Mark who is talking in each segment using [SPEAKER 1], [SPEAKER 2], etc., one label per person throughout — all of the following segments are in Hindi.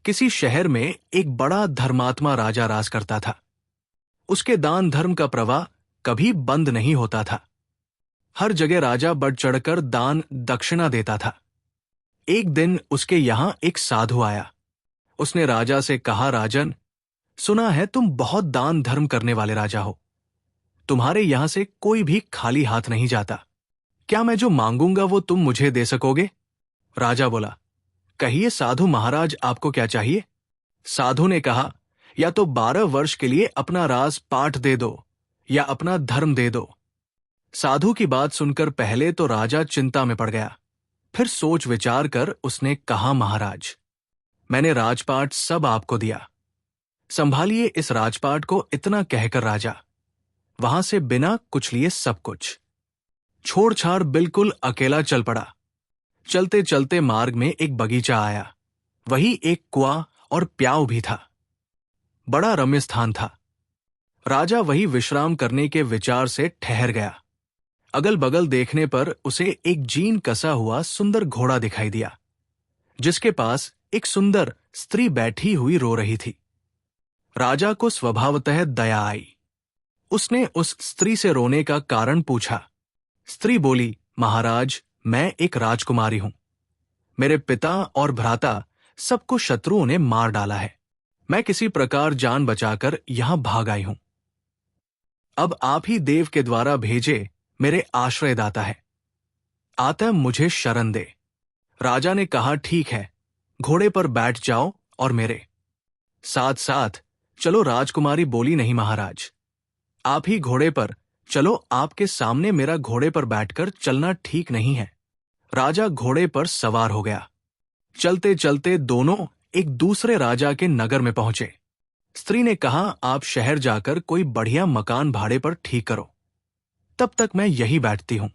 [SPEAKER 1] किसी शहर में एक बड़ा धर्मात्मा राजा राज करता था। उसके दान धर्म का प्रवाह कभी बंद नहीं होता था। हर जगह राजा बढ़ चढ़कर दान दक्षिणा देता था। एक दिन उसके यहां एक साधु आया। उसने राजा से कहा, राजन, सुना है तुम बहुत दान धर्म करने वाले राजा हो। तुम्हारे यहां से कोई भी खाली हाथ नहीं जाता। क्या मैं जो मांगूंगा वो तुम मुझे दे सकोगे? राजा बोला, कहिए साधु महाराज, आपको क्या चाहिए? साधु ने कहा, या तो 12 वर्ष के लिए अपना राज पाठ दे दो या अपना धर्म दे दो। साधु की बात सुनकर पहले तो राजा चिंता में पड़ गया। फिर सोच विचार कर उसने कहा, महाराज, मैंने राजपाट सब आपको दिया, संभालिए इस राजपाट को। इतना कहकर राजा वहां से बिना कुछ लिए सब कुछ छोड़ छाड़ बिल्कुल अकेला चल पड़ा। चलते चलते मार्ग में एक बगीचा आया। वही एक कुआं और प्याऊ भी था। बड़ा रम्य स्थान था। राजा वही विश्राम करने के विचार से ठहर गया। अगल बगल देखने पर उसे एक जीन कसा हुआ सुंदर घोड़ा दिखाई दिया, जिसके पास एक सुंदर स्त्री बैठी हुई रो रही थी। राजा को स्वभावतः दया आई। उसने उस स्त्री से रोने का कारण पूछा। स्त्री बोली, महाराज, मैं एक राजकुमारी हूं। मेरे पिता और भ्राता सबको शत्रुओं ने मार डाला है। मैं किसी प्रकार जान बचाकर यहां भाग आई हूं। अब आप ही देव के द्वारा भेजे मेरे आश्रयदाता है, आतः मुझे शरण दे। राजा ने कहा, ठीक है, घोड़े पर बैठ जाओ और मेरे साथ साथ चलो। राजकुमारी बोली, नहीं महाराज, आप ही घोड़े पर चलो। आपके सामने मेरा घोड़े पर बैठकर चलना ठीक नहीं है। राजा घोड़े पर सवार हो गया। चलते चलते दोनों एक दूसरे राजा के नगर में पहुंचे। स्त्री ने कहा, आप शहर जाकर कोई बढ़िया मकान भाड़े पर ठीक करो, तब तक मैं यही बैठती हूं।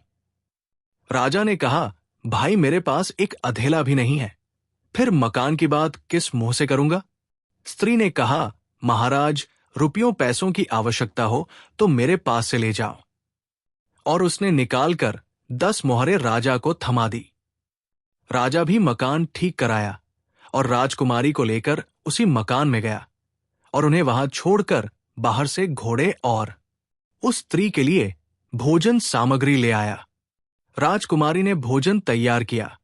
[SPEAKER 1] राजा ने कहा, भाई, मेरे पास एक अधेला भी नहीं है, फिर मकान की बात किस मुंह से करूंगा? स्त्री ने कहा, महाराज, रुपयों पैसों की आवश्यकता हो तो मेरे पास से ले जाओ। और उसने निकालकर 10 मोहरें राजा को थमा दी। राजा भी मकान ठीक कराया और राजकुमारी को लेकर उसी मकान में गया और उन्हें वहां छोड़कर बाहर से घोड़े और उस स्त्री के लिए भोजन सामग्री ले आया। राजकुमारी ने भोजन तैयार किया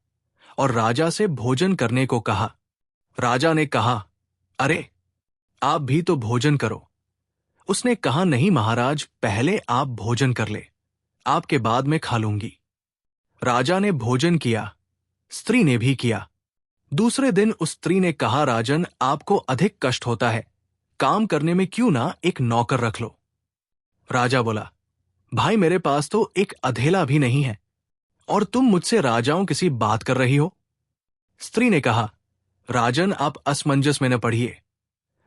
[SPEAKER 1] और राजा से भोजन करने को कहा। राजा ने कहा, अरे, आप भी तो भोजन करो। उसने कहा, नहीं महाराज, पहले आप भोजन कर ले, आपके बाद में खा लूंगी। राजा ने भोजन किया, स्त्री ने भी किया। दूसरे दिन उस स्त्री ने कहा, राजन, आपको अधिक कष्ट होता है, काम करने में क्यों ना एक नौकर रख लो। राजा बोला, भाई, मेरे पास तो एक अधेला भी नहीं है और तुम मुझसे राजाओं किसी बात कर रही हो। स्त्री ने कहा, राजन, आप असमंजस में न पड़िए।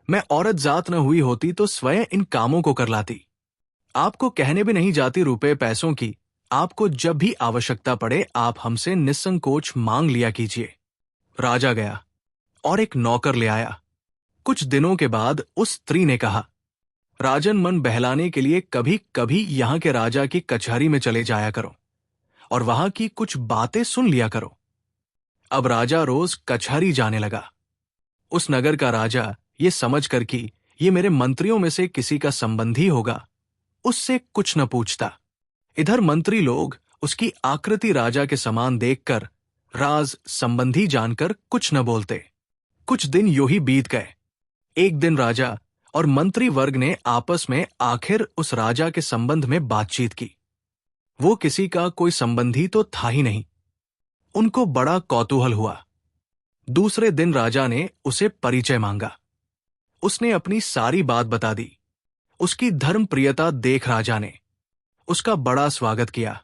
[SPEAKER 1] मैं औरत जात न हुई होती तो स्वयं इन कामों को कर लाती। आपको कहने भी नहीं जाती रुपए पैसों की। आपको जब भी आवश्यकता पड़े आप हमसे निसंकोच मांग लिया कीजिए। राजा गया और एक नौकर ले आया। कुछ दिनों के बाद उस स्त्री ने कहा, राजन, मन बहलाने के लिए कभी कभी यहां के राजा की कचहरी में चले जाया करो और वहां की कुछ बातें सुन लिया करो। अब राजा रोज कचहरी जाने लगा। उस नगर का राजा ये समझकर कि ये मेरे मंत्रियों में से किसी का संबंधी होगा, उससे कुछ न पूछता। इधर मंत्री लोग उसकी आकृति राजा के समान देखकर राज संबंधी जानकर कुछ न बोलते। कुछ दिन यूं ही बीत गए। एक दिन राजा और मंत्री वर्ग ने आपस में आखिर उस राजा के संबंध में बातचीत की। वो किसी का कोई संबंधी तो था ही नहीं। उनको बड़ा कौतूहल हुआ। दूसरे दिन राजा ने उसे परिचय मांगा। उसने अपनी सारी बात बता दी। उसकी धर्म प्रियता देख राजा ने उसका बड़ा स्वागत किया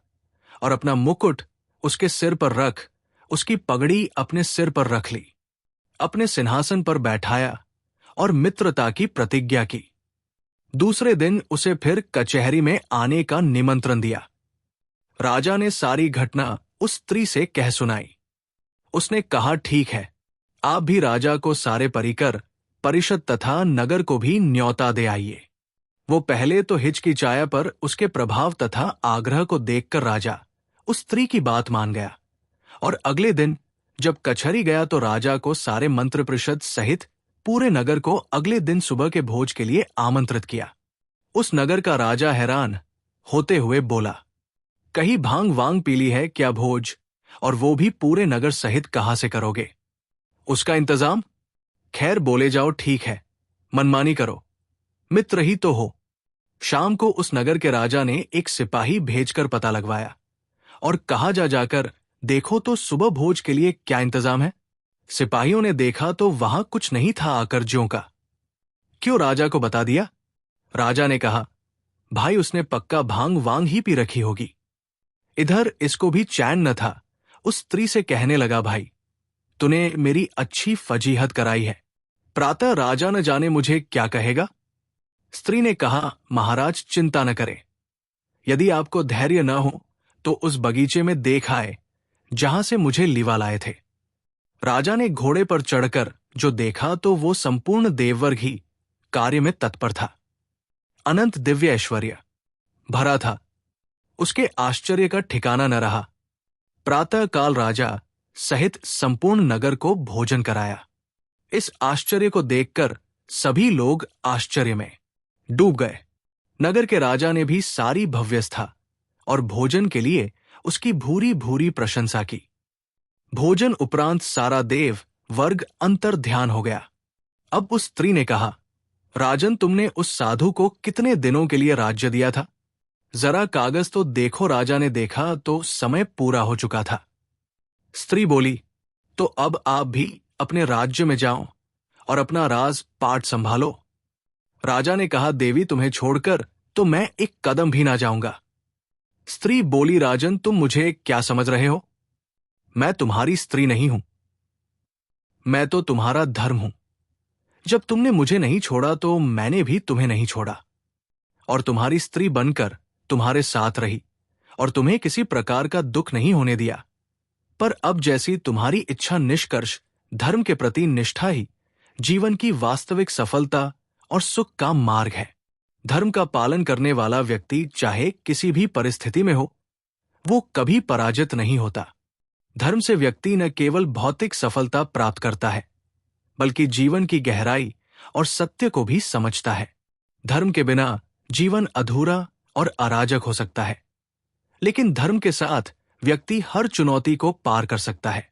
[SPEAKER 1] और अपना मुकुट उसके सिर पर रख उसकी पगड़ी अपने सिर पर रख ली, अपने सिंहासन पर बैठाया और मित्रता की प्रतिज्ञा की। दूसरे दिन उसे फिर कचहरी में आने का निमंत्रण दिया। राजा ने सारी घटना उस स्त्री से कह सुनाई। उसने कहा, ठीक है, आप भी राजा को सारे परिकर, परिषद तथा नगर को भी न्योता दे आइए। वो पहले तो हिचकिचाया, पर उसके प्रभाव तथा आग्रह को देखकर राजा उस स्त्री की बात मान गया और अगले दिन जब कचहरी गया तो राजा को सारे मंत्रिपरिषद सहित पूरे नगर को अगले दिन सुबह के भोज के लिए आमंत्रित किया। उस नगर का राजा हैरान होते हुए बोला, कहीं भांग वांग पी ली है क्या भोज, और वो भी पूरे नगर सहित कहां से करोगे उसका इंतजाम? खैर बोले जाओ, ठीक है, मनमानी करो, मित्र ही तो हो। शाम को उस नगर के राजा ने एक सिपाही भेजकर पता लगवाया और कहा जाकर देखो तो सुबह भोज के लिए क्या इंतजाम है। सिपाहियों ने देखा तो वहां कुछ नहीं था आकर्ज्यों का। क्यों राजा को बता दिया? राजा ने कहा, भाई उसने पक्का भांग वांग ही पी रखी होगी। इधर इसको भी चैन न था, उस स्त्री से कहने लगा, भाई तूने मेरी अच्छी फजीहत कराई है, प्रातः राजा न जाने मुझे क्या कहेगा। स्त्री ने कहा, महाराज चिंता न करें, यदि आपको धैर्य न हो तो उस बगीचे में देख आए जहां से मुझे लिवा लाए थे। राजा ने घोड़े पर चढ़कर जो देखा तो वो संपूर्ण देववर्ग ही कार्य में तत्पर था। अनंत दिव्य ऐश्वर्य भरा था, उसके आश्चर्य का ठिकाना न रहा। प्रातःकाल राजा सहित संपूर्ण नगर को भोजन कराया। इस आश्चर्य को देखकर सभी लोग आश्चर्य में डूब गए। नगर के राजा ने भी सारी भव्यस्था और भोजन के लिए उसकी भूरी भूरी प्रशंसा की। भोजन उपरांत सारा देव वर्ग अंतर ध्यान हो गया। अब उस स्त्री ने कहा, राजन तुमने उस साधु को कितने दिनों के लिए राज्य दिया था? जरा कागज तो देखो। राजा ने देखा तो समय पूरा हो चुका था। स्त्री बोली, तो अब आप भी अपने राज्य में जाओ और अपना राज पाट संभालो। राजा ने कहा, देवी तुम्हें छोड़कर तो मैं एक कदम भी ना जाऊंगा। स्त्री बोली, राजन तुम मुझे क्या समझ रहे हो? मैं तुम्हारी स्त्री नहीं हूं, मैं तो तुम्हारा धर्म हूं। जब तुमने मुझे नहीं छोड़ा तो मैंने भी तुम्हें नहीं छोड़ा और तुम्हारी स्त्री बनकर तुम्हारे साथ रही और तुम्हें किसी प्रकार का दुख नहीं होने दिया। पर अब जैसी तुम्हारी इच्छा निष्कर्ष धर्म के प्रति निष्ठा ही जीवन की वास्तविक सफलता और सुख का मार्ग है। धर्म का पालन करने वाला व्यक्ति चाहे किसी भी परिस्थिति में हो, वो कभी पराजित नहीं होता। धर्म से व्यक्ति न केवल भौतिक सफलता प्राप्त करता है, बल्कि जीवन की गहराई और सत्य को भी समझता है। धर्म के बिना जीवन अधूरा और अराजक हो सकता है, लेकिन धर्म के साथ व्यक्ति हर चुनौती को पार कर सकता है।